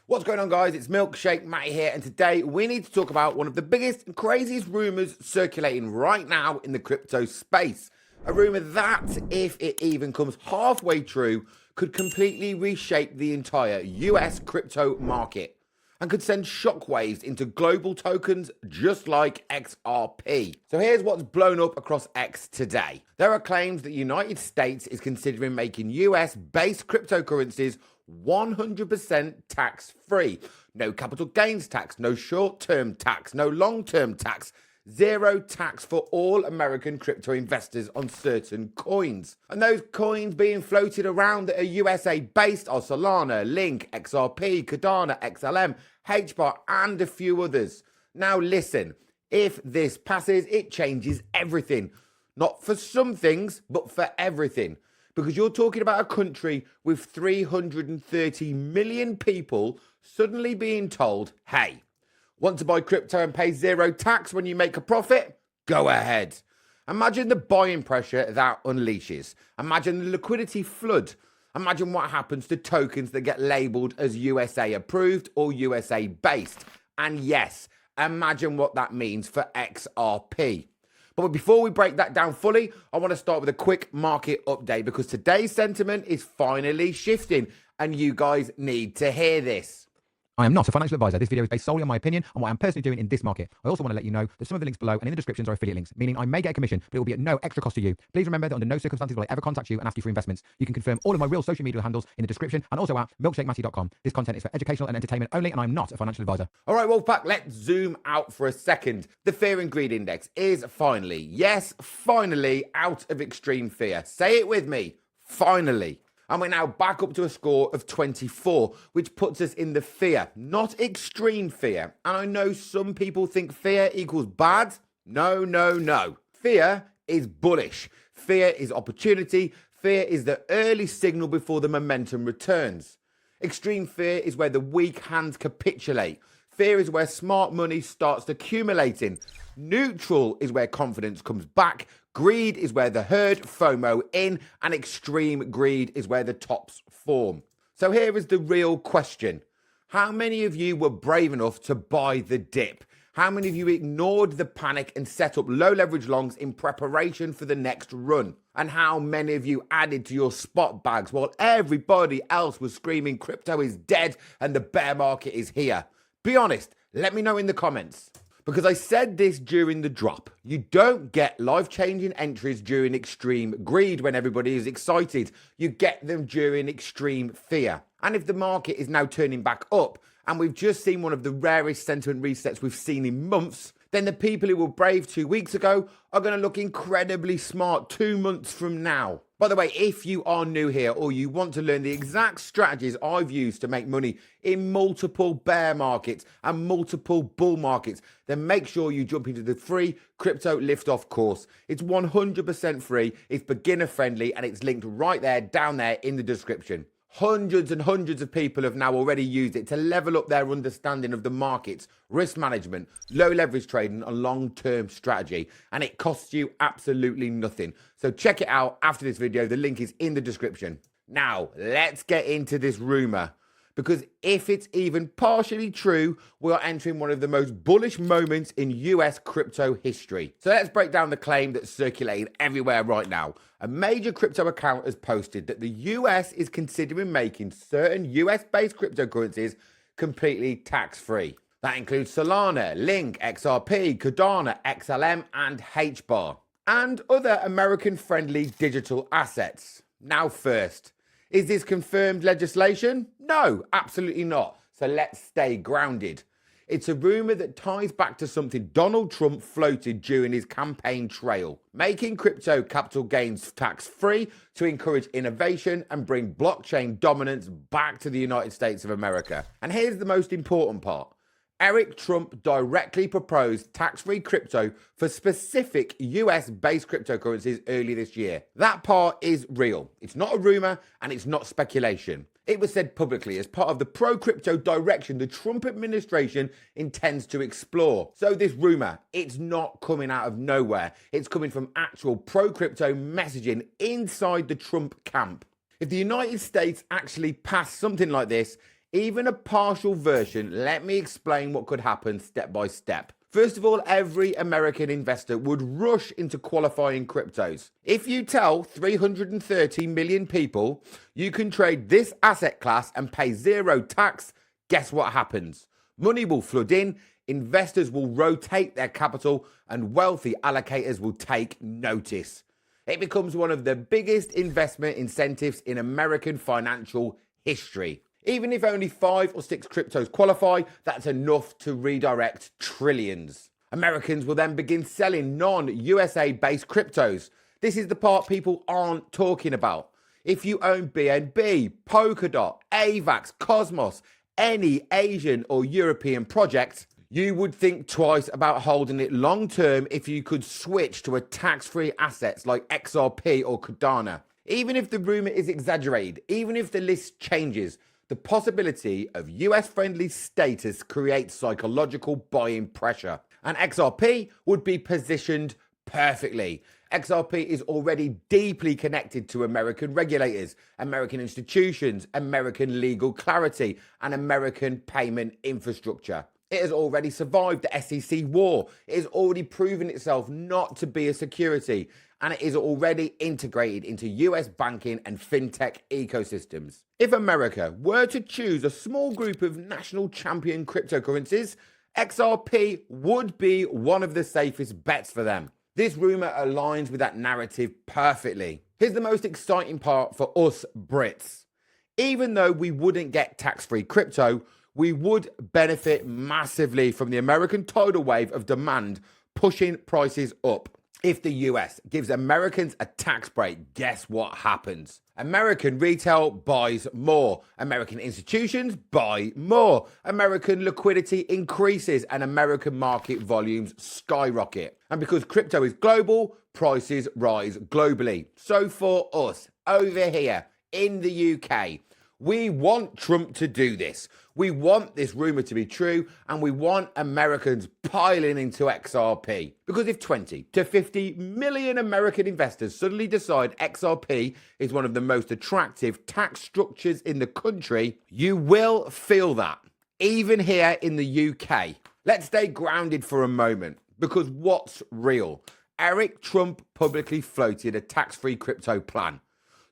What's going on, guys? It's Milkshake Matty here, and today we need to talk about one of the biggest and craziest rumors circulating right now in the crypto space. A rumor that, if it even comes halfway true, could completely reshape the entire US crypto market and could send shockwaves into global tokens just like XRP. So here's what's blown up across X today. There are claims that the United States is considering making US-based cryptocurrencies 100% tax-free. No capital gains tax, no short-term tax, no long-term tax, zero tax for all American crypto investors on certain coins. And those coins being floated around that are USA-based are Solana, Link, XRP, Cardano, XLM, HBAR, and a few others. Now listen, if this passes, it changes everything. Not for some things, but for everything. Because you're talking about a country with 330 million people suddenly being told, hey, want to buy crypto and pay zero tax when you make a profit? Go ahead. Imagine the buying pressure that unleashes. Imagine the liquidity flood. Imagine what happens to tokens that get labeled as USA approved or USA based. And yes, imagine what that means for XRP. But before we break that down fully, I want to start with a quick market update because today's sentiment is finally shifting and you guys need to hear this. I am not a financial advisor. This video is based solely on my opinion and what I'm personally doing in this market. I also want to let you know that some of the links below and in the descriptions are affiliate links, meaning I may get a commission, but it will be at no extra cost to you. Please remember that under no circumstances will I ever contact you and ask you for investments. You can confirm all of my real social media handles in the description and also at milkshakematty.com. This content is for educational and entertainment only, and I'm not a financial advisor. All right, Wolfpack, let's zoom out for a second. The Fear and Greed Index is finally, yes, finally out of extreme fear. Say it with me, finally. And we're now back up to a score of 24, which puts us in the fear, not extreme fear. And I know some people think fear equals bad. No, no, no. Fear is bullish. Fear is opportunity. Fear is the early signal before the momentum returns. Extreme fear is where the weak hands capitulate. Fear is where smart money starts accumulating. Neutral is where confidence comes back. Greed is where the herd FOMO in, and extreme greed is where the tops form. So here is the real question. How many of you were brave enough to buy the dip? How many of you ignored the panic and set up low leverage longs in preparation for the next run? And how many of you added to your spot bags while everybody else was screaming crypto is dead and the bear market is here? Be honest, let me know in the comments. Because I said this during the drop. You don't get life-changing entries during extreme greed when everybody is excited. You get them during extreme fear. And if the market is now turning back up, and we've just seen one of the rarest sentiment resets we've seen in months, then the people who were brave 2 weeks ago are going to look incredibly smart 2 months from now. By the way, if you are new here or you want to learn the exact strategies I've used to make money in multiple bear markets and multiple bull markets, then make sure you jump into the free Crypto Liftoff course. It's 100% free, it's beginner friendly, and it's linked right there, down there in the description. Hundreds and hundreds of people have now already used it to level up their understanding of the markets, risk management, low leverage trading, and long-term strategy. And it costs you absolutely nothing. So check it out after this video. The link is in the description. Now, let's get into this rumor. Because if it's even partially true, we are entering one of the most bullish moments in US crypto history. So let's break down the claim that's circulating everywhere right now. A major crypto account has posted that the US is considering making certain US-based cryptocurrencies completely tax-free. That includes Solana, Link, XRP, Cardano, XLM, and HBAR, and other American-friendly digital assets. Now first, is this confirmed legislation? No, absolutely not. So let's stay grounded. It's a rumor that ties back to something Donald Trump floated during his campaign trail, making crypto capital gains tax-free to encourage innovation and bring blockchain dominance back to the United States of America. And here's the most important part. Eric Trump directly proposed tax-free crypto for specific US-based cryptocurrencies early this year. That part is real. It's not a rumor and it's not speculation. It was said publicly as part of the pro-crypto direction the Trump administration intends to explore. So this rumor, it's not coming out of nowhere. It's coming from actual pro-crypto messaging inside the Trump camp. If the United States actually passed something like this, even a partial version, let me explain what could happen step by step. First of all, every American investor would rush into qualifying cryptos. If you tell 330 million people you can trade this asset class and pay zero tax, guess what happens? Money will flood in, investors will rotate their capital, and wealthy allocators will take notice. It becomes one of the biggest investment incentives in American financial history. Even if only 5 or 6 cryptos qualify, that's enough to redirect trillions. Americans will then begin selling non-USA based cryptos. This is the part people aren't talking about. If you own BNB, Polkadot, AVAX, Cosmos, any Asian or European project, you would think twice about holding it long term if you could switch to a tax-free assets like XRP or Cardano. Even if the rumor is exaggerated, even if the list changes, the possibility of US-friendly status creates psychological buying pressure. And XRP would be positioned perfectly. XRP is already deeply connected to American regulators, American institutions, American legal clarity, and American payment infrastructure. It has already survived the SEC war. It has already proven itself not to be a security, and it is already integrated into US banking and fintech ecosystems. If America were to choose a small group of national champion cryptocurrencies, XRP would be one of the safest bets for them. This rumor aligns with that narrative perfectly. Here's the most exciting part for us Brits. Even though we wouldn't get tax-free crypto, we would benefit massively from the American tidal wave of demand pushing prices up. If the US gives Americans a tax break, guess what happens? American retail buys more. American institutions buy more. American liquidity increases and American market volumes skyrocket. And because crypto is global, prices rise globally. So for us over here in the UK, we want Trump to do this. We want this rumor to be true, and we want Americans piling into XRP. Because if 20 to 50 million American investors suddenly decide XRP is one of the most attractive tax structures in the country, you will feel that, even here in the UK. Let's stay grounded for a moment, because what's real? Eric Trump publicly floated a tax-free crypto plan.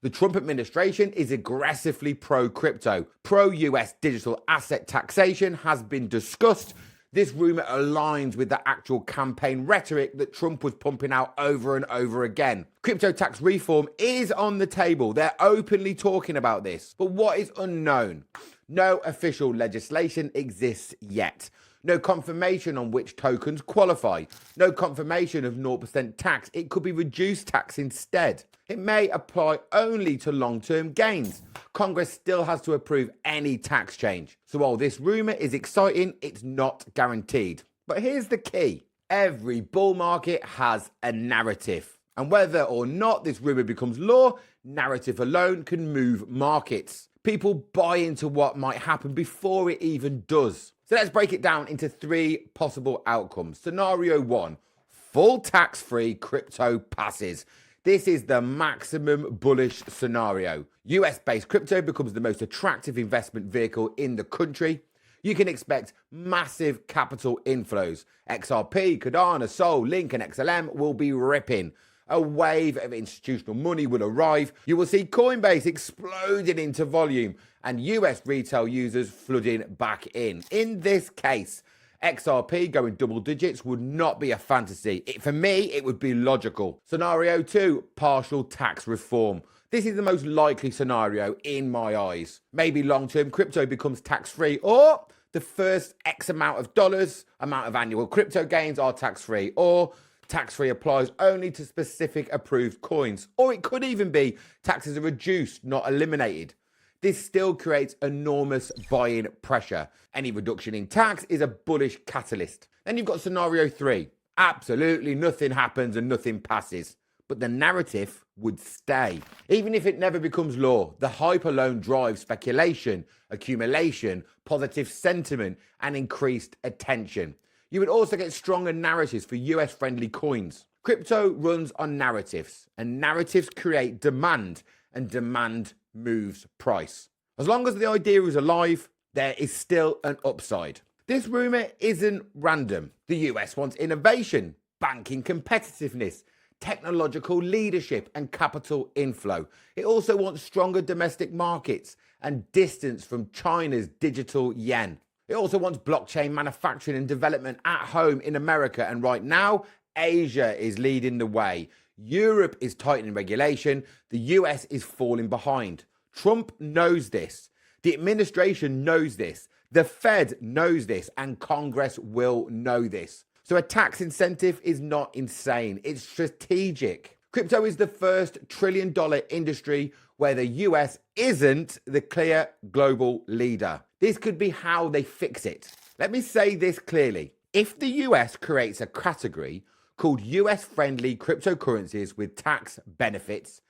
The Trump administration is aggressively pro-crypto. Pro-US digital asset taxation has been discussed. This rumor aligns with the actual campaign rhetoric that Trump was pumping out over and over again. Crypto tax reform is on the table. They're openly talking about this. But what is unknown? No official legislation exists yet. No confirmation on which tokens qualify. No confirmation of 0% tax. It could be reduced tax instead. It may apply only to long-term gains. Congress still has to approve any tax change. So while this rumor is exciting, it's not guaranteed. But here's the key. Every bull market has a narrative. And whether or not this rumor becomes law, narrative alone can move markets. People buy into what might happen before it even does. So let's break it down into 3 possible outcomes. Scenario 1, full tax-free crypto passes. This is the maximum bullish scenario. US-based crypto becomes the most attractive investment vehicle in the country. You can expect massive capital inflows. XRP, Cardano, Sol, Link, and XLM will be ripping. A wave of institutional money will arrive. You will see Coinbase exploding into volume and US retail users flooding back in. In this case, XRP going double digits would not be a fantasy. For me, it would be logical. Scenario 2, partial tax reform. This is the most likely scenario in my eyes. Maybe long-term crypto becomes tax-free, or the first X amount of dollars, amount of annual crypto gains are tax-free, or tax-free applies only to specific approved coins, or it could even be taxes are reduced, not eliminated. This still creates enormous buying pressure. Any reduction in tax is a bullish catalyst. Then you've got scenario 3. Absolutely nothing happens and nothing passes. But the narrative would stay. Even if it never becomes law, the hype alone drives speculation, accumulation, positive sentiment, and increased attention. You would also get stronger narratives for US-friendly coins. Crypto runs on narratives, and narratives create demand, and demand moves price. As long as the idea is alive, there is still an upside. This rumour isn't random. The US wants innovation, banking competitiveness, technological leadership and capital inflow. It also wants stronger domestic markets and distance from China's digital yen. It also wants blockchain manufacturing and development at home in America, and right now, Asia is leading the way. Europe is tightening regulation. The US is falling behind. Trump knows this. The administration knows this. The Fed knows this, and Congress will know this. So a tax incentive is not insane. It's strategic. Crypto is the first trillion-dollar industry where the US isn't the clear global leader. This could be how they fix it. Let me say this clearly. If the US creates a category called US-friendly cryptocurrencies with tax benefits,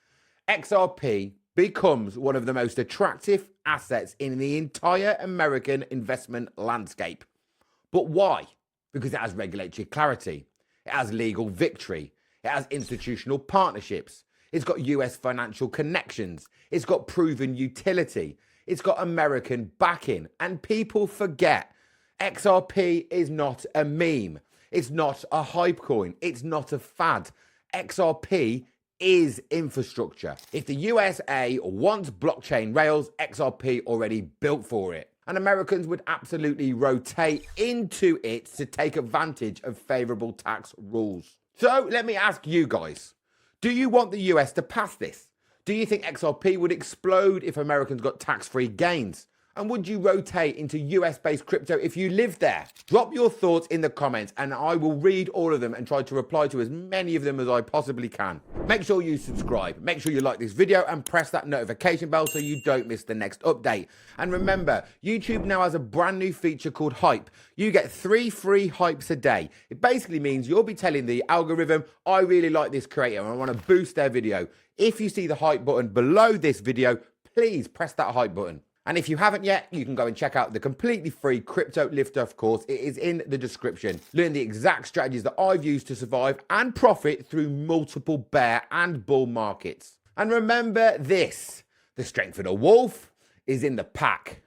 XRP becomes one of the most attractive assets in the entire American investment landscape. But why? Because it has regulatory clarity, it has legal victory, it has institutional partnerships, it's got US financial connections, it's got proven utility, it's got American backing, and people forget XRP is not a meme, it's not a hype coin, it's not a fad. XRP is infrastructure. If the USA wants blockchain rails, XRP already built for it. And Americans would absolutely rotate into it to take advantage of favorable tax rules. So let me ask you guys, do you want the US to pass this? Do you think XRP would explode if Americans got tax-free gains? And would you rotate into US-based crypto if you lived there? Drop your thoughts in the comments and I will read all of them and try to reply to as many of them as I possibly can. Make sure you subscribe, make sure you like this video and press that notification bell so you don't miss the next update. And remember, YouTube now has a brand new feature called Hype. You get 3 free hypes a day. It basically means you'll be telling the algorithm, I really like this creator and I want to boost their video. If you see the hype button below this video, please press that hype button. And if you haven't yet, you can go and check out the completely free Crypto Lift-Off course. It is in the description. Learn the exact strategies that I've used to survive and profit through multiple bear and bull markets. And remember this, the strength of the wolf is in the pack.